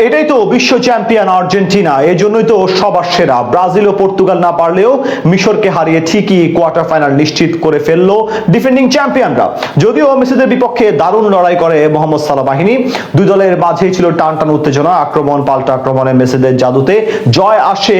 এটাই তো বিশ্ব চ্যাম্পিয়ন আর্জেন্টিনা, এজন্যই তো সবার সেরা। ব্রাজিল ও পর্তুগাল না পারলেও মিশরকে হারিয়ে ঠিকই কোয়ার্টার ফাইনাল নিশ্চিত করে ফেললো ডিফেন্ডিং চ্যাম্পিয়নরা। যদিও মেসিদের বিপক্ষে দারুণ লড়াই করে মোহাম্মদ সালাহ বাহিনী। দুই দলের মাঝেই ছিল টান টান উত্তেজনা, আক্রমণ পাল্টা আক্রমণে মেসিদের জাদুতে জয় আসে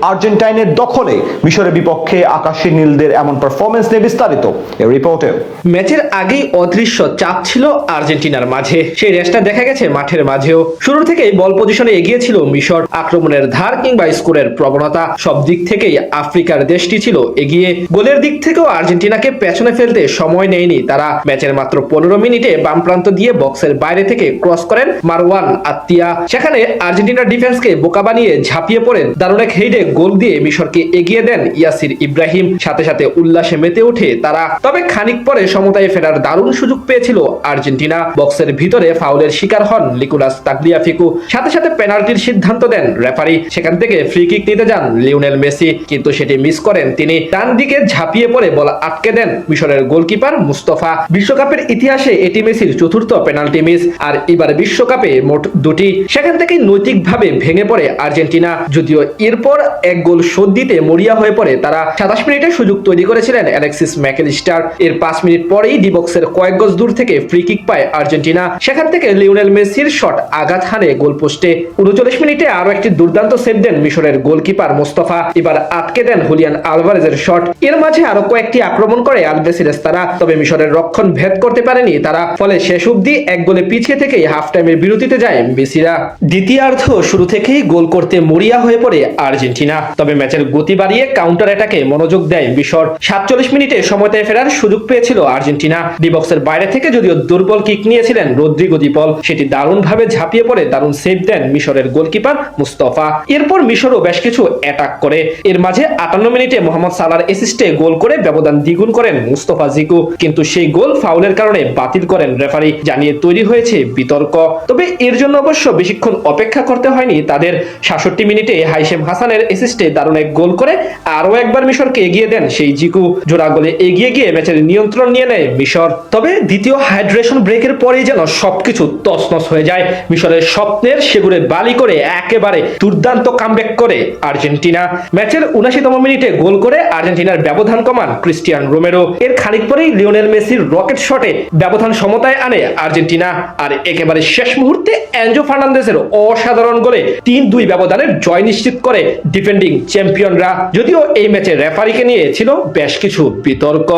আর্জেন্টাইনের দখলে। মিশরের বিপক্ষে আকাশী নীলদের এমন পারফরমেন্স নিয়ে বিস্তারিত এই রিপোর্টে। ম্যাচের আগেই অদৃশ্য চাপ ছিল আর্জেন্টিনার মাঝে, সেই রেসটা দেখা গেছে মাঠের মাঝেও। শুরু থেকেই বল পজিশনে এগিয়ে ছিল মিশর। আক্রমণের ধার কিংবা স্কোরের প্রবণতা সব দিক থেকেই আফ্রিকার দেশটি ছিল এগিয়ে। গোলের দিক থেকেও আর্জেন্টিনাকে পেছনে ফেলতে সময় নেয়নি তারা। ম্যাচের মাত্র 15 মিনিটে বাম প্রান্ত দিয়ে বক্সের বাইরে থেকে ক্রস করেন মারওয়ান আত্তিয়া। সেখানে আর্জেন্টিনার ডিফেন্সকে বোকা বানিয়ে ঝাঁপিয়ে পড়ে দারুণ এক হেডে গোল দিয়ে মিশরকে এগিয়ে দেন ইয়াসির ইব্রাহিম। সাথে সাথে উল্লাসে মেতে ওঠে তারা। তবে খানিক পরে সমতায় ফেরার দারুণ সুযোগ পেয়েছিল আর্জেন্টিনা। বক্সের ভিতরে ফাউলের শিকার হন নিকোলাস তাগলিয়াফিকো। সাথে সাথে পেনাল্টির সিদ্ধান্ত দেন রেফারি। সেখান থেকে ফ্রি কিক নিতে যান লিওনেল মেসি, কিন্তু সেটি মিস করেন তিনি। ডান দিকে ঝাঁপিয়ে পড়ে বল আটকে দেন মিশরের গোলকিপার মুস্তফা। বিশ্বকাপের ইতিহাসে এটি মেসির চতুর্থ পেনাল্টি মিস, আর এবার বিশ্বকাপে মোট দুটি। সেখান থেকে নৈতিকভাবে ভেঙে পড়ে আর্জেন্টিনা। যদিও এরপর এক গোল শোধ দিতে মরিয়া হয়ে পড়ে তারা। 27 মিনিটে সুযোগ তৈরি করেছিলেন অ্যালেক্সিস ম্যাকঅ্যালিস্টার। এর 5 মিনিট পরেই ডি বক্সের কয়েক গজ দূর থেকে ফ্রি কিক পায় আর্জেন্টিনা। সেখান থেকে লিওনেল মেসির শট আঘাত হানে গোল পোস্টে। 39 মিনিটে আরো একটি দুর্দান্ত সেভ দেন মিশরের গোলকিপার মুস্তফা। এবার আটকে দেন হুলিয়ান আলভারেজের শট। এর মাঝে আরো কয়েকটি আক্রমণ করে আলবেসিরেস তারা, তবে মিশরের রক্ষণ ভেদ করতে পারেনি তারা। ফলে শেষ অবধি এক গোলে পিছিয়ে থেকেই হাফ টাইমের বিরতিতে যায় মেসিরা। দ্বিতীয়ার্ধ শুরু থেকেই গোল করতে মরিয়া হয়ে পড়ে আর্জেন্টিনা। তবে ম্যাচের গতি বাড়িয়ে কাউন্টার অ্যাটাকে মনোযোগ দেয় মিশর। 47 মিনিটে সময়টায় ফেরার সুযোগ পেয়েছিল আর্জেন্টিনা। ডি বক্সের বাইরে থেকে যদিও দুর্বল কিক নিয়েছিলেন রদ্রিগো দি পল, সেটি দারুণভাবে ঝাঁপিয়ে পড়ে দারুণ সেভ দেন মিশরের গোলকিপার মুস্তফা। এরপর মিশরও বেশ কিছু অ্যাটাক করে। এর মাঝে 58 মিনিটে মোহাম্মদ সালাহর অ্যাসিস্টে গোল করে ব্যবধান দ্বিগুণ করেন মুস্তফা জিকু, কিন্তু সেই গোল ফাউলের কারণে বাতিল করেন রেফারি, জানিয়ে তৈরি হয়েছে বিতর্ক। তবে এর জন্য অবশ্য বেশিক্ষণ অপেক্ষা করতে হয়নি তাদের। 66 মিনিটে হাইশেম হাসানের অ্যাসিস্টে দারুণ এক গোল করে আরো একবার মিশরকে এগিয়ে দেন সেই জিকু। জোড়া গোলে এগিয়ে গিয়ে ম্যাচের নিয়ন্ত্রণ নিয়ে নেয় মিশর। তবে দ্বিতীয় হাইড্রেশন ব্রেকের পরেই যেন সবকিছু তছনছ হয়ে যায়। মিশরের স্বপ্নের সেগুড়ে বালি করে একেবারে দুর্দান্ত কামব্যাক করে আর্জেন্টিনা। ম্যাচের 79তম মিনিটে গোল করে আর্জেন্টিনার ব্যবধান কমান ক্রিস্টিয়ান রোমেরো। এর খানিক পরেই লিওনেল মেসির রকেট শটে ব্যবধান সমতায় আনে আর্জেন্টিনা। আর একেবারে শেষ মুহূর্তে এনজো ফার্নান্দেজের অসাধারণ গোলে 3-2 ব্যবধানের জয় নিশ্চিত করে ডিফেন্ডিং চ্যাম্পিয়নরা। যদিও এই ম্যাচে রেফারিকে নিয়ে ছিল বেশ কিছু বিতর্ক।